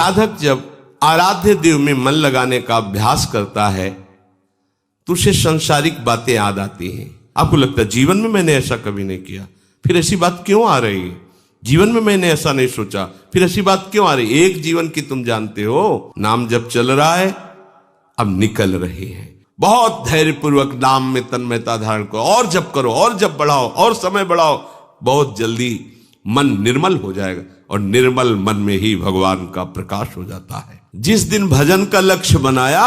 साधक जब आराध्य देव में मन लगाने का अभ्यास करता है तो उसे सांसारिक बातें याद आती हैं। आपको लगता है जीवन में मैंने ऐसा कभी नहीं किया, फिर ऐसी बात क्यों आ रही है? जीवन में मैंने ऐसा नहीं सोचा, फिर ऐसी बात क्यों आ रही? एक जीवन की तुम जानते हो, नाम जब चल रहा है अब निकल रही है। बहुत धैर्यपूर्वक नाम में तन्मयता धारण करो, और जब करो, और जब बढ़ाओ, और समय बढ़ाओ, बहुत जल्दी मन निर्मल हो जाएगा, और निर्मल मन में ही भगवान का प्रकाश हो जाता है। जिस दिन भजन का लक्ष्य बनाया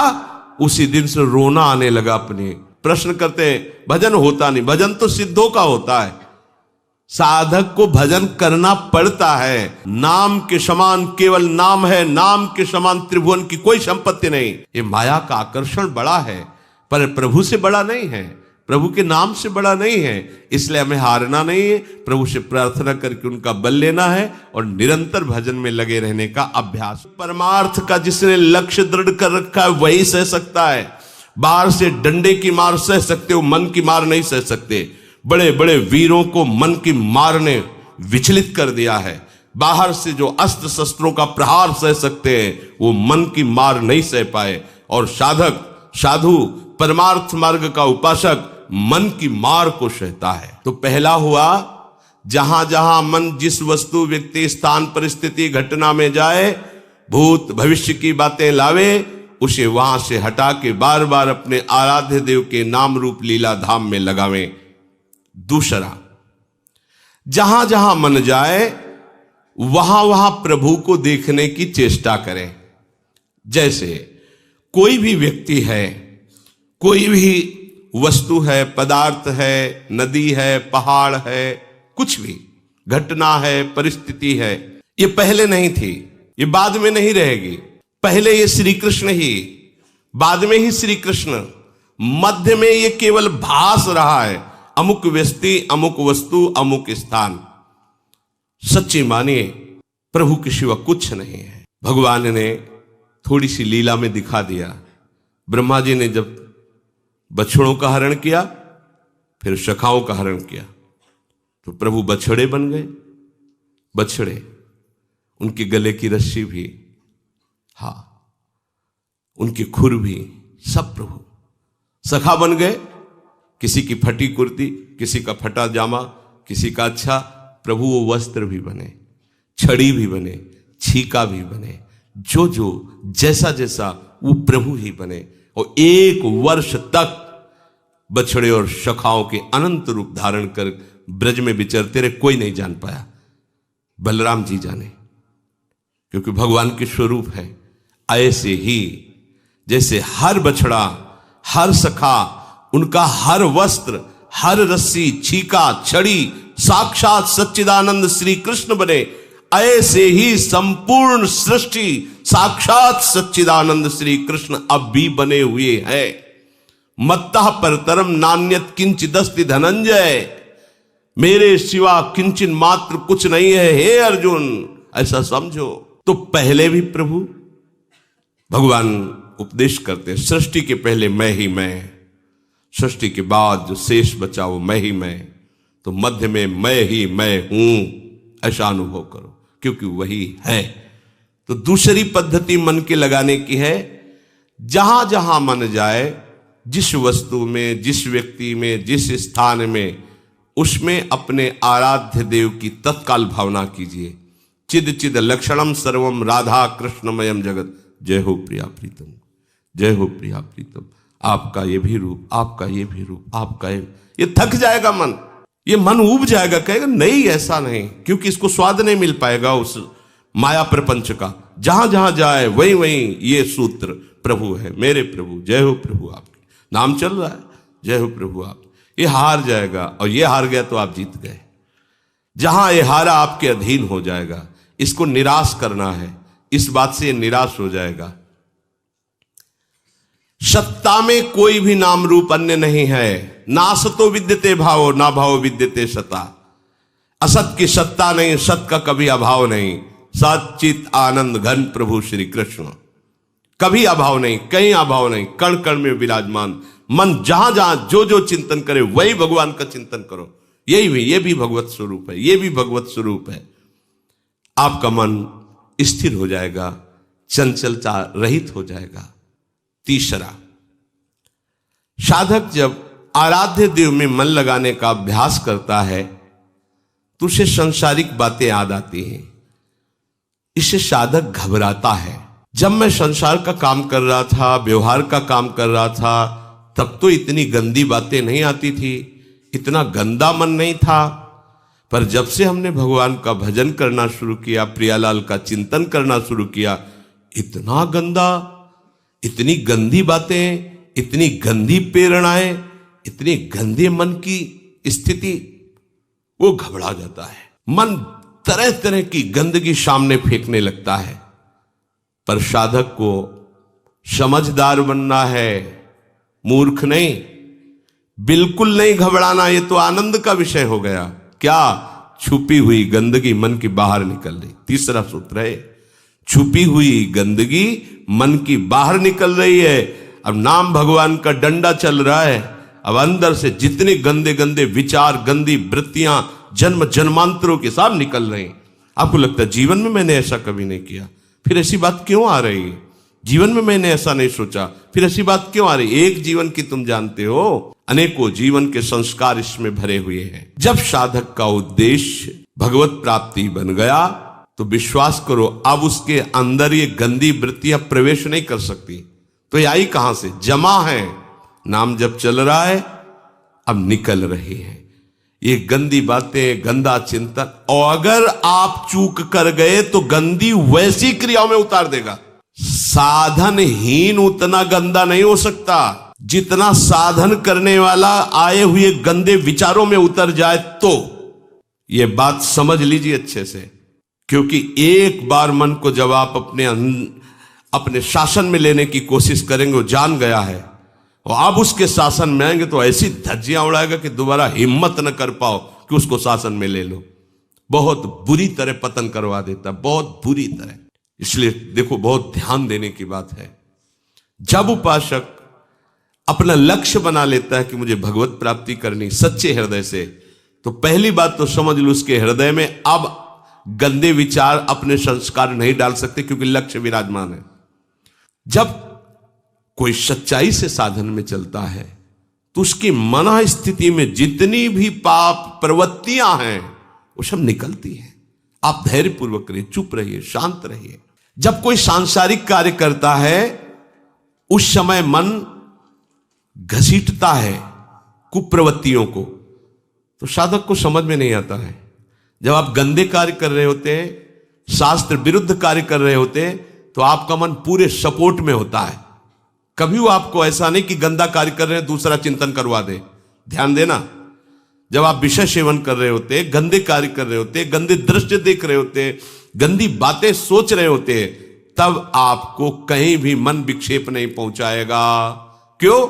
उसी दिन से रोना आने लगा। अपने प्रश्न करते हैं भजन होता नहीं, भजन तो सिद्धों का होता है, साधक को भजन करना पड़ता है। नाम के समान केवल नाम है, नाम के समान त्रिभुवन की कोई संपत्ति नहीं। ये माया का आकर्षण बड़ा है पर प्रभु से बड़ा नहीं है, प्रभु के नाम से बड़ा नहीं है। इसलिए हमें हारना नहीं है, प्रभु से प्रार्थना करके उनका बल लेना है और निरंतर भजन में लगे रहने का अभ्यास। परमार्थ का जिसने लक्ष्य दृढ़ कर रखा है वही सह सकता है। बाहर से डंडे की मार सह सकते हो, मन की मार नहीं सह सकते। बड़े बड़े वीरों को मन की मार ने विचलित कर दिया है। बाहर से जो अस्त्र शस्त्रों का प्रहार सह सकते हैं वो मन की मार नहीं सह पाए। और साधक, साधु, परमार्थ मार्ग का उपासक मन की मार को सहता है। तो पहला हुआ, जहां जहां मन जिस वस्तु, व्यक्ति, स्थान, परिस्थिति, घटना में जाए, भूत भविष्य की बातें लावे, उसे वहां से हटा के बार बार अपने आराध्य देव के नाम रूप लीला धाम में लगावें। दूसरा, जहां जहां मन जाए वहां वहां प्रभु को देखने की चेष्टा करें। जैसे कोई भी व्यक्ति है, कोई भी वस्तु है, पदार्थ है, नदी है, पहाड़ है, कुछ भी घटना है, परिस्थिति है, ये पहले नहीं थी, ये बाद में नहीं रहेगी। पहले ये श्री कृष्ण ही, बाद में ही श्री कृष्ण, मध्य में ये केवल भास रहा है। अमुक व्यक्ति, अमुक वस्तु, अमुक स्थान। सच्ची मानिए प्रभु के सिवा कुछ नहीं है। भगवान ने थोड़ी सी लीला में दिखा दिया। ब्रह्मा जी ने जब बछड़ों का हरण किया, फिर सखाओं का हरण किया, तो प्रभु बछड़े बन गए। बछड़े, उनके गले की रस्सी भी, हाँ, उनकी खुर भी, सब प्रभु सखा बन गए। किसी की फटी कुर्ती, किसी का फटा जामा, किसी का अच्छा, प्रभु वो वस्त्र भी बने, छड़ी भी बने, छीका भी बने, जो जो जैसा जैसा वो प्रभु ही बने। और 1 वर्ष तक बछड़े और सखाओं के अनंत रूप धारण कर ब्रज में विचरते रहे, कोई नहीं जान पाया। बलराम जी जाने, क्योंकि भगवान के स्वरूप है। ऐसे ही जैसे हर बछड़ा, हर सखा, उनका हर वस्त्र, हर रस्सी, छीका, छड़ी साक्षात सच्चिदानंद श्री कृष्ण बने, ऐसे ही संपूर्ण सृष्टि साक्षात सच्चिदानंद श्री कृष्ण अब भी बने हुए हैं। मत्तः परतरम नान्यत किंचिदस्ति धनंजय, मेरे सिवा किंचिन मात्र कुछ नहीं है हे अर्जुन, ऐसा समझो। तो पहले भी प्रभु भगवान उपदेश करते, सृष्टि के पहले मैं ही मैं, सृष्टि के बाद जो शेष बचा वो मैं ही मैं, तो मध्य में मैं ही मैं हूं, ऐसा अनुभव करो, क्योंकि वही है। तो दूसरी पद्धति मन के लगाने की है, जहां जहां मन जाए, जिस वस्तु में, जिस व्यक्ति में, जिस स्थान में, उसमें अपने आराध्य देव की तत्काल भावना कीजिए। चिद चिद लक्षणम सर्वम राधा कृष्णमयम जगत। जय हो प्रिया प्रीतम, जय हो प्रिया प्रीतम। आपका ये भी रूप, आपका ये भी रूप, आपका ये थक जाएगा मन, ये मन ऊब जाएगा, कहेगा नहीं ऐसा नहीं, क्योंकि इसको स्वाद नहीं मिल पाएगा उस माया प्रपंच का। जहां जहां जाए वहीं वहीं ये सूत्र प्रभु है, मेरे प्रभु, जय हो प्रभु आपके नाम चल रहा है, जय हो प्रभु आप। ये हार जाएगा, और ये हार गया तो आप जीत गए। जहां ये हारा आपके अधीन हो जाएगा, इसको निराश करना है, इस बात से निराश हो जाएगा। सत्ता में कोई भी नाम रूप अन्य नहीं है। ना सतो विद्यते भावो, ना भाव विद्यते सता। असत की सत्ता नहीं, सत का कभी अभाव नहीं। सच्चित आनंद घन प्रभु श्री कृष्ण, कभी अभाव नहीं, कहीं अभाव नहीं, कण कण में विराजमान। मन जहां जहां जो जो चिंतन करे वही भगवान का चिंतन करो। यही भी, ये भी भगवत स्वरूप है, ये भी भगवत स्वरूप है। आपका मन स्थिर हो जाएगा, चंचलता रहित हो जाएगा। तीसरा, साधक जब आराध्य देव में मन लगाने का अभ्यास करता है तो उसे सांसारिक बातें याद आती हैं। इससे साधक घबराता है। जब मैं संसार का काम कर रहा था, व्यवहार का काम कर रहा था, तब तो इतनी गंदी बातें नहीं आती थी, इतना गंदा मन नहीं था। पर जब से हमने भगवान का भजन करना शुरू किया, प्रियालाल का चिंतन करना शुरू किया, इतना गंदा, इतनी गंदी बातें, इतनी गंदी प्रेरणाएं, इतनी गंदे मन की स्थिति, वो घबरा जाता है। मन तरह तरह की गंदगी सामने फेंकने लगता है। पर साधक को समझदार बनना है, मूर्ख नहीं, बिल्कुल नहीं घबराना। ये तो आनंद का विषय हो गया। क्या? छुपी हुई गंदगी मन की बाहर निकल रही। तीसरा सूत्र है, छुपी हुई गंदगी मन की बाहर निकल रही है। अब नाम भगवान का डंडा चल रहा है। अब अंदर से जितने गंदे गंदे विचार, गंदी वृत्तियां जन्म जन्मांतरों के साथ निकल रही हैं। आपको लगता है जीवन में मैंने ऐसा कभी नहीं किया, फिर ऐसी बात क्यों आ रही है? जीवन में मैंने ऐसा नहीं सोचा, फिर ऐसी बात क्यों आ रही? एक जीवन की तुम जानते हो, अनेकों जीवन के संस्कार इसमें भरे हुए हैं। जब साधक का उद्देश्य भगवत प्राप्ति बन गया तो विश्वास करो, अब उसके अंदर ये गंदी वृत्तियां प्रवेश नहीं कर सकती। तो ये आई कहां से? जमा है। नाम जब चल रहा है, अब निकल रही है ये गंदी बातें, गंदा चिंतन। और अगर आप चूक कर गए तो गंदी वैसी क्रियाओं में उतार देगा। साधनहीन उतना गंदा नहीं हो सकता जितना साधन करने वाला आए हुए गंदे विचारों में उतर जाए। तो ये बात समझ लीजिए अच्छे से, क्योंकि एक बार मन को जब आप अपने शासन में लेने की कोशिश करेंगे, वो जान गया है, और आप उसके शासन में आएंगे तो ऐसी धज्जियां उड़ाएगा कि दोबारा हिम्मत न कर पाओ कि उसको शासन में ले लो। बहुत बुरी तरह पतन करवा देता, बहुत बुरी तरह। इसलिए देखो, बहुत ध्यान देने की बात है। जब उपासक अपना लक्ष्य बना लेता है कि मुझे भगवत प्राप्ति करनी सच्चे हृदय से, तो पहली बात तो समझ लो, उसके हृदय में अब गंदे विचार, अपने संस्कार नहीं डाल सकते, क्योंकि लक्ष्य विराजमान है। जब कोई सच्चाई से साधन में चलता है तो उसकी मन स्थिति में जितनी भी पाप प्रवृत्तियां हैं वो सब निकलती हैं। आप धैर्यपूर्वक रहिए, चुप रहिए, शांत रहिए। जब कोई सांसारिक कार्य करता है उस समय मन घसीटता है कुप्रवृत्तियों को, तो साधक को समझ में नहीं आता है। जब आप गंदे कार्य कर रहे होते हैं, शास्त्र विरुद्ध कार्य कर रहे होते हैं, तो आपका मन पूरे सपोर्ट में होता है। कभी वो आपको ऐसा नहीं कि गंदा कार्य कर रहे हैं दूसरा चिंतन करवा दे। ध्यान देना, जब आप विषय सेवन कर रहे होते, गंदे कार्य कर रहे होते, गंदे दृश्य देख रहे होते, गंदी बातें सोच रहे होते, तब आपको कहीं भी मन विक्षेप नहीं पहुंचाएगा। क्यों?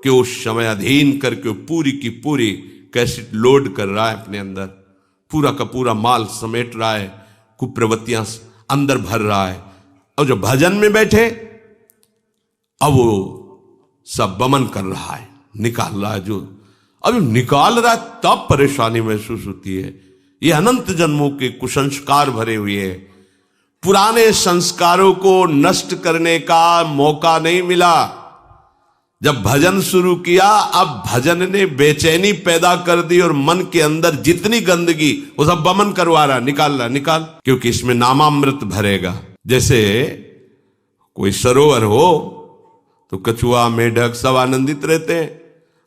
कि उस समय अधीन करके पूरी की पूरी कैसेट लोड कर रहा है अपने अंदर, पूरा का पूरा माल समेट रहा है, कुप्रवृत्तियां अंदर भर रहा है। और जो भजन में बैठे, अब वो सब बमन कर रहा है, निकाल रहा है। जो अब निकाल रहा है तब परेशानी महसूस होती है। ये अनंत जन्मों के कुसंस्कार भरे हुए हैं। पुराने संस्कारों को नष्ट करने का मौका नहीं मिला। जब भजन शुरू किया, अब भजन ने बेचैनी पैदा कर दी और मन के अंदर जितनी गंदगी वो सब बमन करवा रहा, निकाल रहा, निकाल, क्योंकि इसमें नामामृत भरेगा। जैसे कोई सरोवर हो तो कछुआ, मेढक सब आनंदित रहते हैं,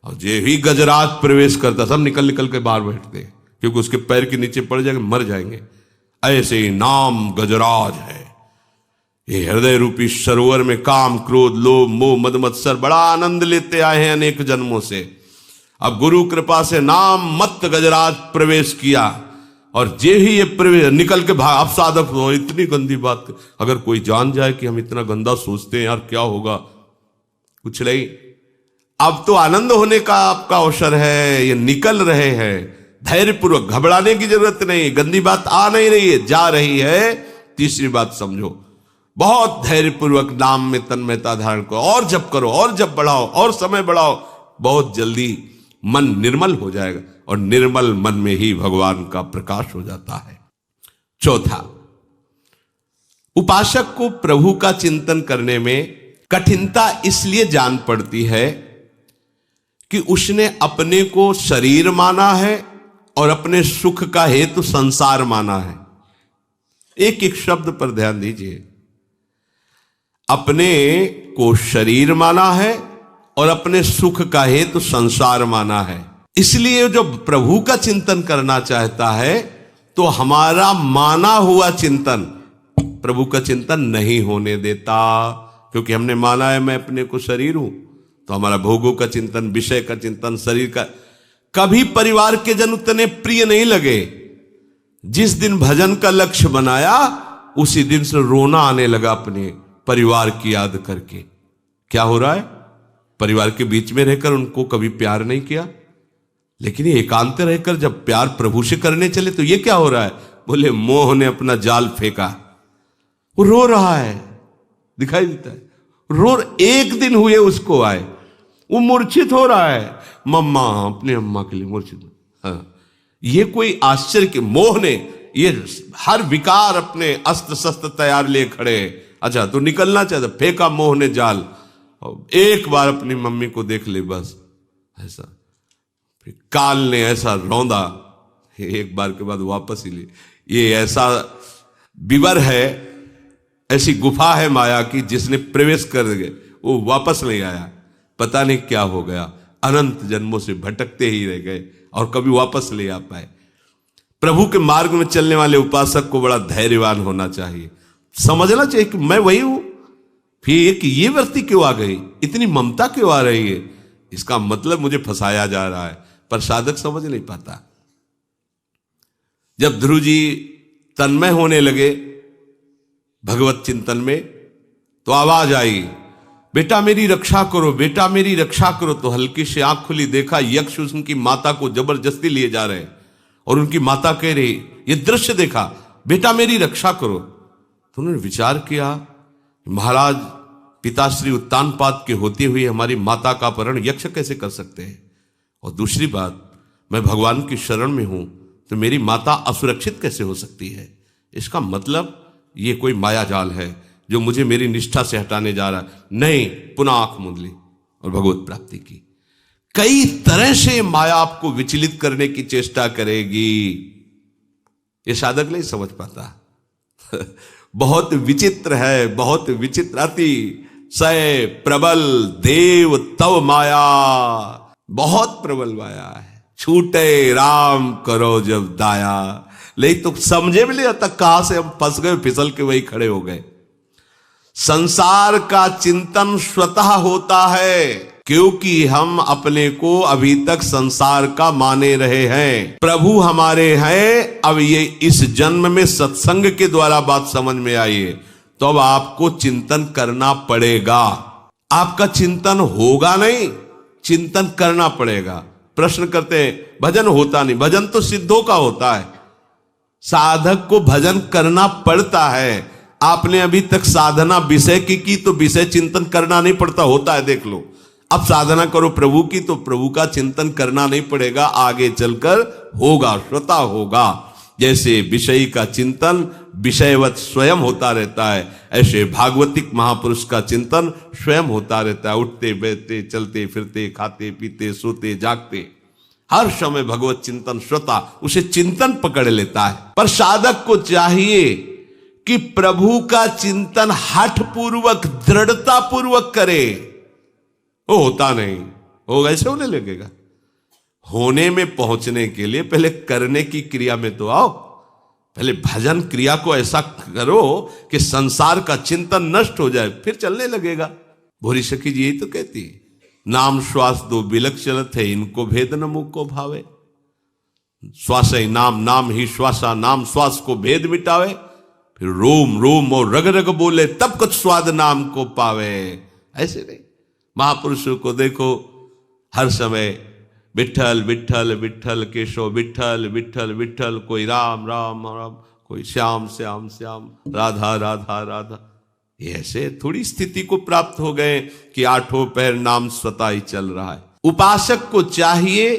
और जे ही गजराज प्रवेश करता सब निकल निकल के बाहर बैठते हैं, क्योंकि उसके पैर के नीचे पड़ जाएंगे, मर जाएंगे। ऐसे ही नाम गजराज है। ये हृदय रूपी सरोवर में काम, क्रोध, लोभ, मोह, मद मत्सर बड़ा आनंद लेते आए हैं अनेक जन्मों से। अब गुरु कृपा से नाम मत गजराज प्रवेश किया, और जे ही ये प्रवेश निकल के भाग। अब साधक हो, इतनी गंदी बात, अगर कोई जान जाए कि हम इतना गंदा सोचते हैं, यार क्या होगा? कुछ नहीं। अब तो आनंद होने का आपका अवसर है, ये निकल रहे हैं। धैर्यपूर्वक, घबराने की जरूरत नहीं। गंदी बात आ नहीं रही है, जा रही है। तीसरी बात समझो, बहुत धैर्यपूर्वक नाम में तन्मयता धारण करो, और जप करो, और जप बढ़ाओ, और समय बढ़ाओ। बहुत जल्दी मन निर्मल हो जाएगा, और निर्मल मन में ही भगवान का प्रकाश हो जाता है। चौथा, उपासक को प्रभु का चिंतन करने में कठिनता इसलिए जान पड़ती है कि उसने अपने को शरीर माना है और अपने सुख का हेतु संसार माना है। एक एक शब्द पर ध्यान दीजिए। अपने को शरीर माना है और अपने सुख का हेतु संसार माना है। इसलिए जो प्रभु का चिंतन करना चाहता है तो हमारा माना हुआ चिंतन प्रभु का चिंतन नहीं होने देता, क्योंकि हमने माना है मैं अपने को शरीर हूं, तो हमारा भोगों का चिंतन, विषय का चिंतन, शरीर का। कभी परिवार के जन उतने प्रिय नहीं लगे। जिस दिन भजन का लक्ष्य बनाया उसी दिन से रोना आने लगा अपने परिवार की याद करके। क्या हो रहा है? परिवार के बीच में रहकर उनको कभी प्यार नहीं किया, लेकिन ये एकांत रहकर जब प्यार प्रभु से करने चले तो ये क्या हो रहा है? बोले मोह ने अपना जाल फेंका। वो रो रहा है, दिखाई देता है। एक दिन हुए उसको आए, वो मूर्छित हो रहा है। मम्मा, अपने अम्मा के लिए मूर्छित। हाँ, ये कोई आश्चर्य के मोह ने ये हर विकार अपने अस्त्र शस्त्र तैयार लिए खड़े। अच्छा, तो निकलना चाहता, फेंका मोह ने जाल। एक बार अपनी मम्मी को देख ले बस, ऐसा। फिर काल ने ऐसा रौंदा, एक बार के बाद वापस ही ले। ये ऐसा विवर है, ऐसी गुफा है माया की, जिसने प्रवेश कर गए वो वापस नहीं आया। पता नहीं क्या हो गया, अनंत जन्मों से भटकते ही रह गए और कभी वापस ले आ पाए। प्रभु के मार्ग में चलने वाले उपासक को बड़ा धैर्यवान होना चाहिए, समझना चाहिए कि मैं वही हूं। फिर कि ये वृत्ति क्यों आ गई, इतनी ममता क्यों आ रही है, इसका मतलब मुझे फंसाया जा रहा है, पर साधक समझ नहीं पाता। जब ध्रुव जी तन्मय होने लगे भगवत चिंतन में, तो आवाज आई, बेटा मेरी रक्षा करो, बेटा मेरी रक्षा करो। तो हल्की से आंख खुली, देखा यक्ष उनकी माता को जबरदस्ती लिए जा रहे और उनकी माता कह रही, ये दृश्य देखा, बेटा मेरी रक्षा करो। तो उन्होंने विचार किया, महाराज पिताश्री उत्तानपाद के होते हुए हमारी माता का अपहरण यक्ष कैसे कर सकते हैं? और दूसरी बात, मैं भगवान की शरण में हूं तो मेरी माता असुरक्षित कैसे हो सकती है? इसका मतलब ये कोई माया जाल है जो मुझे मेरी निष्ठा से हटाने जा रहा है। नहीं, पुनः आंख मूंद ली और भगवत प्राप्ति की। कई तरह से माया आपको विचलित करने की चेष्टा करेगी, ये साधक नहीं समझ पाता। बहुत विचित्र है, बहुत विचित्र। अति सय प्रबल देव तव माया, बहुत प्रबल माया है। छूटे राम करो जब दाया। लेकिन तो समझे भी नहीं आता कहां से हम फंस गए, फिसल के वही खड़े हो गए। संसार का चिंतन स्वतः होता है, क्योंकि हम अपने को अभी तक संसार का माने रहे हैं। प्रभु हमारे हैं, अब ये इस जन्म में सत्संग के द्वारा बात समझ में आई है, तो अब आपको चिंतन करना पड़ेगा। आपका चिंतन होगा नहीं, चिंतन करना पड़ेगा। प्रश्न करते हैं भजन होता नहीं, भजन तो सिद्धों का होता है, साधक को भजन करना पड़ता है। आपने अभी तक साधना विषय की तो विषय चिंतन करना नहीं पड़ता, होता है, देख लो। अब साधना करो प्रभु की तो प्रभु का चिंतन करना नहीं पड़ेगा, आगे चलकर होगा, स्वतः होगा। जैसे विषय का चिंतन विषयवत स्वयं होता रहता है, ऐसे भागवतिक महापुरुष का चिंतन स्वयं होता रहता है। उठते बैठते चलते फिरते खाते पीते सोते जागते हर समय भगवत चिंतन स्वतः उसे चिंतन पकड़ लेता है। पर साधक को चाहिए कि प्रभु का चिंतन हठ पूर्वक दृढ़ता पूर्वक करे। वो होता नहीं, वो ऐसे होने लगेगा। होने में पहुंचने के लिए पहले करने की क्रिया में तो आओ। पहले भजन क्रिया को ऐसा करो कि संसार का चिंतन नष्ट हो जाए, फिर चलने लगेगा। भोरी सखी जी यही तो कहती है, नाम श्वास दो बिलक चलत है, इनको भेद न मुख को भावे। श्वास ही नाम, नाम ही श्वासा, नाम श्वास को भेद मिटावे। फिर रोम रोम और रग रग बोले, तब कुछ स्वाद नाम को पावे। ऐसे नहीं, महापुरुषों को देखो हर समय विठल विठल विठल केशव विठल विठल विठल, कोई राम राम राम, कोई श्याम श्याम श्याम, राधा राधा राधा। ऐसे थोड़ी स्थिति को प्राप्त हो गए कि आठों पहर नाम स्वतः ही चल रहा है। उपासक को चाहिए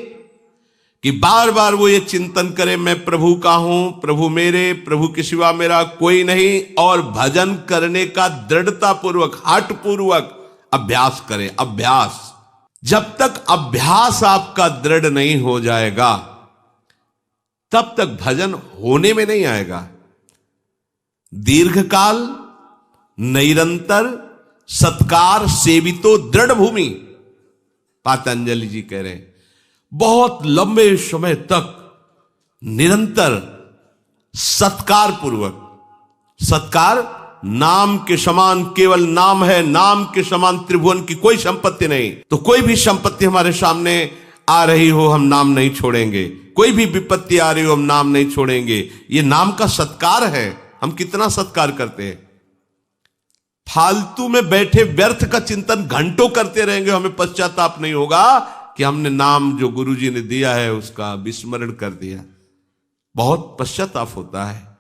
कि बार बार वो ये चिंतन करे, मैं प्रभु का हूं, प्रभु मेरे, प्रभु के सिवा मेरा कोई नहीं, और भजन करने का दृढ़ता पूर्वक, हठ पूर्वक अभ्यास करे। अभ्यास, जब तक अभ्यास आपका दृढ़ नहीं हो जाएगा तब तक भजन होने में नहीं आएगा। दीर्घकाल निरंतर सत्कार सेवितो दृढ़ भूमि, पातंजलि जी कह रहे हैं। बहुत लंबे समय तक निरंतर सत्कार पूर्वक, सत्कार नाम के समान केवल नाम है, नाम के समान त्रिभुवन की कोई संपत्ति नहीं। तो कोई भी संपत्ति हमारे सामने आ रही हो हम नाम नहीं छोड़ेंगे, कोई भी विपत्ति आ रही हो हम नाम नहीं छोड़ेंगे। ये नाम का सत्कार है। हम कितना सत्कार करते हैं। फालतू में बैठे व्यर्थ का चिंतन घंटों करते रहेंगे, हमें पश्चाताप नहीं होगा कि हमने नाम जो गुरुजी ने दिया है उसका विस्मरण कर दिया। बहुत पश्चाताप होता है।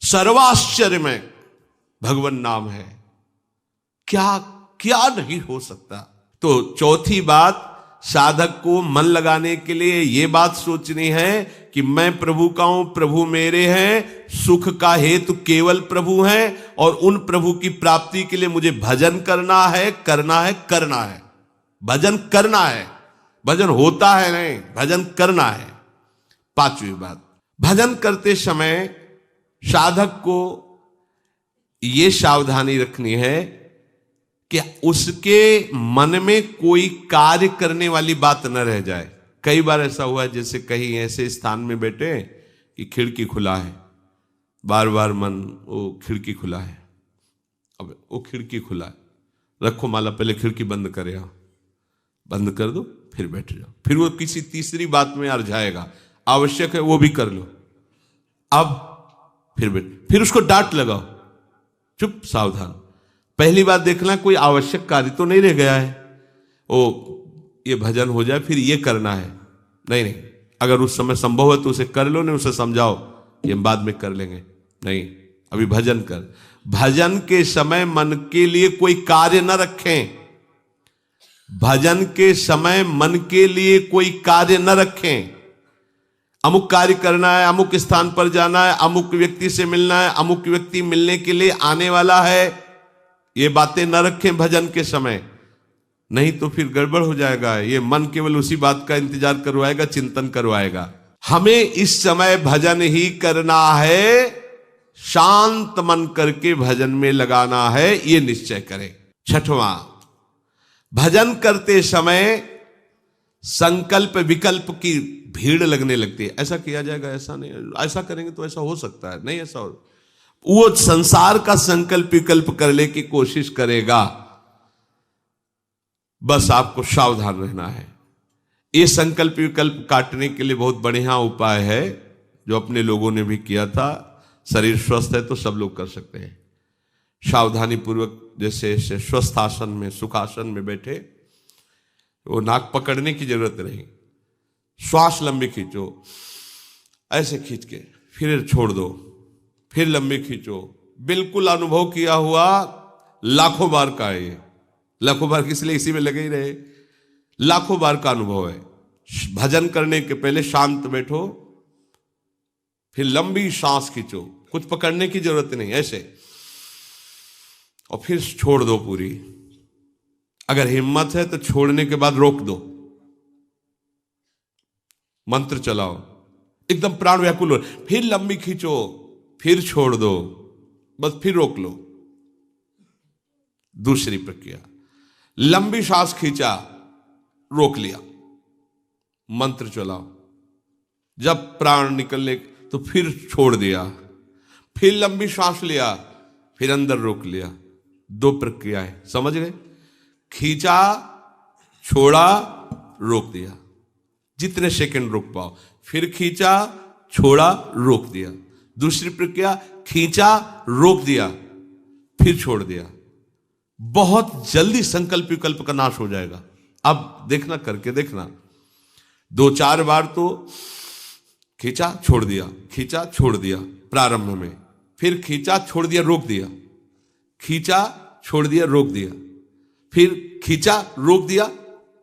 सर्वाश्चर्य में भगवान नाम है, क्या क्या नहीं हो सकता। तो चौथी बात, साधक को मन लगाने के लिए यह बात सोचनी है कि मैं प्रभु का हूं, प्रभु मेरे हैं, सुख का हेतु केवल प्रभु हैं, और उन प्रभु की प्राप्ति के लिए मुझे भजन करना है, करना है, करना है। भजन करना है, भजन होता है नहीं, भजन करना है। पांचवी बात, भजन करते समय साधक को यह सावधानी रखनी है कि उसके मन में कोई कार्य करने वाली बात न रह जाए। कई बार ऐसा हुआ है, जैसे कहीं ऐसे स्थान में बैठे कि खिड़की खुला है, बार बार मन वो खिड़की खुला है, अब वो खिड़की खुला है, रखो माला, पहले खिड़की बंद करे, आओ बंद कर दो, फिर बैठ जाओ। फिर वो किसी तीसरी बात में आ जाएगा, आवश्यक है वो भी कर लो, अब फिर बैठ, फिर उसको डांट लगाओ, चुप सावधान। पहली बात देखना कोई आवश्यक कार्य तो नहीं रह गया है, ओ ये भजन हो जाए फिर ये करना है, नहीं नहीं, अगर उस समय संभव है तो उसे कर लो, नहीं उसे समझाओ कि हम बाद में कर लेंगे, नहीं अभी भजन कर। भजन के समय मन के लिए कोई कार्य न रखें, भजन के समय मन के लिए कोई कार्य न रखें। अमुक कार्य करना है, अमुक स्थान पर जाना है, अमुक व्यक्ति से मिलना है, अमुक व्यक्ति मिलने के लिए आने वाला है, ये बातें न रखें भजन के समय, नहीं तो फिर गड़बड़ हो जाएगा। ये मन केवल उसी बात का इंतजार करवाएगा, चिंतन करवाएगा। हमें इस समय भजन ही करना है, शांत मन करके भजन में लगाना है, ये निश्चय करें। छठवां, भजन करते समय संकल्प विकल्प की भीड़ लगने लगती है। ऐसा किया जाएगा, ऐसा नहीं, ऐसा करेंगे तो ऐसा हो सकता है, नहीं ऐसा हो। वो संसार का संकल्प विकल्प करने की कोशिश करेगा। बस आपको सावधान रहना है। ये संकल्प विकल्प काटने के लिए बहुत बढ़िया उपाय है, जो अपने लोगों ने भी किया था। शरीर स्वस्थ है तो सब लोग कर सकते हैं। सावधानी पूर्वक जैसे स्वस्थ आसन में, सुखासन में बैठे, वो नाक पकड़ने की जरूरत नहीं, श्वास लंबी खींचो, ऐसे खींच के फिर छोड़ दो, फिर लंबी खींचो। बिल्कुल अनुभव किया हुआ, लाखों बार का है ये, लाखों बार किस लिए इसी में लगे ही रहे, लाखों बार का अनुभव है। भजन करने के पहले शांत बैठो, फिर लंबी सांस खींचो, कुछ पकड़ने की जरूरत नहीं, ऐसे, और फिर छोड़ दो पूरी। अगर हिम्मत है तो छोड़ने के बाद रोक दो, मंत्र चलाओ, एकदम प्राण व्याकुल हो, फिर लंबी खींचो, फिर छोड़ दो, बस फिर रोक लो। दूसरी प्रक्रिया, लंबी सांस खींचा, रोक लिया, मंत्र चलाओ, जब प्राण निकलने तो फिर छोड़ दिया, फिर लंबी सांस लिया, फिर अंदर रोक लिया। दो प्रक्रियाएं, समझ गए? खींचा, छोड़ा, रोक दिया, जितने सेकंड रोक पाओ, फिर खींचा, छोड़ा, रोक दिया। दूसरी प्रक्रिया, खींचा, रोक दिया, फिर छोड़ दिया। बहुत जल्दी संकल्प विकल्प का नाश हो जाएगा। अब देखना, करके देखना, 2-4 बार तो खींचा छोड़ दिया, खींचा छोड़ दिया प्रारंभ में, फिर खींचा छोड़ दिया रोक दिया, खींचा छोड़ दिया रोक दिया, फिर खींचा रोक दिया,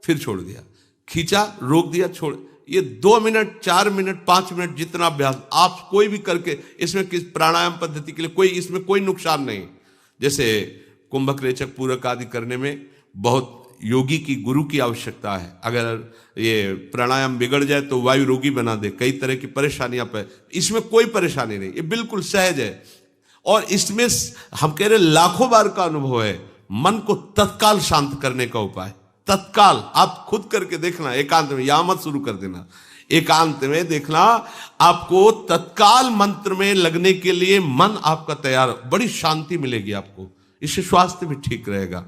फिर छोड़ दिया, खींचा, रोक दिया, छोड़। ये 2 मिनट, 4 मिनट, 5 मिनट जितना अभ्यास आप कोई भी करके, इसमें किस प्राणायाम पद्धति के लिए कोई इसमें कोई नुकसान नहीं। जैसे कुंभक रेचक पूरक आदि करने में बहुत योगी की, गुरु की आवश्यकता है। अगर ये प्राणायाम बिगड़ जाए तो वायु रोगी बना दे, कई तरह की परेशानियां पर। इसमें कोई परेशानी नहीं, ये बिल्कुल सहज है। और इसमें हम कह रहे लाखों बार का अनुभव है, मन को तत्काल शांत करने का उपाय। तत्काल आप खुद करके देखना, एकांत में, या मत शुरू कर देना, एकांत में देखना, आपको तत्काल मंत्र में लगने के लिए मन आपका तैयार, बड़ी शांति मिलेगी आपको, इससे स्वास्थ्य भी ठीक रहेगा।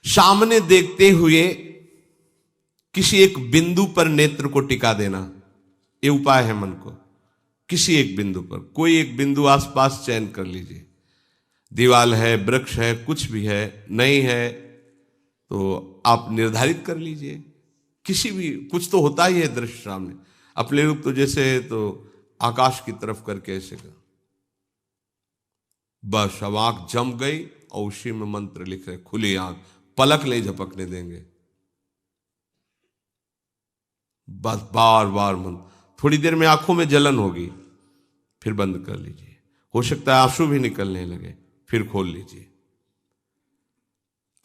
सामने देखते हुए किसी एक बिंदु पर नेत्र को टिका देना, यह उपाय है। मन को किसी एक बिंदु पर, कोई एक बिंदु आसपास चयन कर लीजिए। दीवाल है, वृक्ष है, कुछ भी है, नहीं है तो आप निर्धारित कर लीजिए। किसी भी, कुछ तो होता ही है दृश्य सामने। अपने रूप तो जैसे तो आकाश की तरफ करके ऐसे कर, बस अब आंख जम गई और उसी में मंत्र लिख रहे, खुली आंख, पलक नहीं झपकने देंगे, बस बार बार मंत्र। थोड़ी देर में आंखों में जलन होगी, फिर बंद कर लीजिए। हो सकता है आंसू भी निकलने लगे, फिर खोल लीजिए।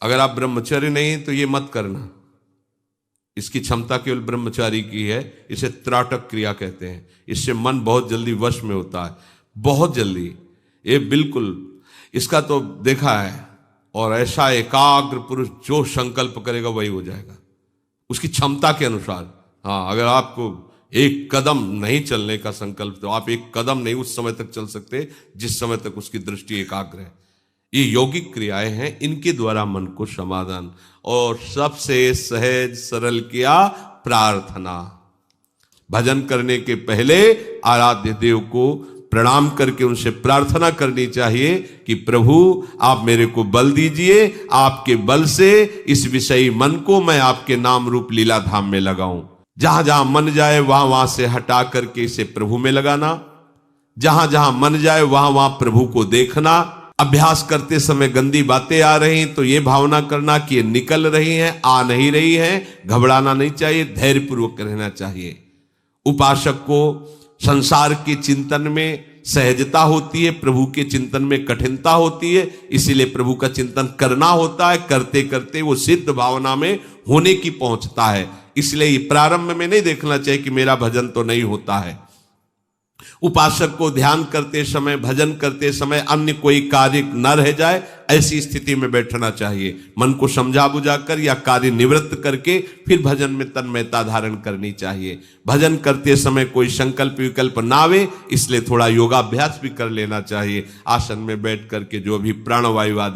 अगर आप ब्रह्मचर्य नहीं तो ये मत करना, इसकी क्षमता केवल ब्रह्मचारी की है। इसे त्राटक क्रिया कहते हैं। इससे मन बहुत जल्दी वश में होता है, बहुत जल्दी। ये बिल्कुल, इसका तो देखा है। और ऐसा एकाग्र पुरुष जो संकल्प करेगा वही हो जाएगा, उसकी क्षमता के अनुसार। हाँ, अगर आपको एक कदम नहीं चलने का संकल्प, तो आप एक कदम नहीं उस समय तक चल सकते जिस समय तक उसकी दृष्टि एकाग्र है। ये यौगिक क्रियाएं हैं, इनके द्वारा मन को समाधान। और सबसे सहज सरल किया प्रार्थना। भजन करने के पहले आराध्य देव को प्रणाम करके उनसे प्रार्थना करनी चाहिए कि प्रभु आप मेरे को बल दीजिए, आपके बल से इस विषयी मन को मैं आपके नाम रूप लीला धाम में लगाऊं। जहां जहां मन जाए वहां वहां से हटा करके इसे प्रभु में लगाना। जहां जहां मन जाए वहां वहां प्रभु को देखना। अभ्यास करते समय गंदी बातें आ रही तो ये भावना करना कि ये निकल रही हैं, आ नहीं रही हैं। घबराना नहीं चाहिए, धैर्यपूर्वक रहना चाहिए। उपासक को संसार के चिंतन में सहजता होती है, प्रभु के चिंतन में कठिनता होती है। इसीलिए प्रभु का चिंतन करना होता है। करते करते वो सिद्ध भावना में होने की पहुंचता है। इसलिए प्रारंभ में नहीं देखना चाहिए कि मेरा भजन तो नहीं होता है। उपासक को ध्यान करते समय, भजन करते समय अन्य कोई कार्य न रह जाए, ऐसी स्थिति में बैठना चाहिए। मन को समझा बुझाकर या कार्य निवृत्त करके फिर भजन में तन्मयता धारण करनी चाहिए। भजन करते समय कोई संकल्प विकल्प ना आवे, इसलिए थोड़ा योगाभ्यास भी कर लेना चाहिए। आसन में बैठ करके जो भी प्राणवायु आदि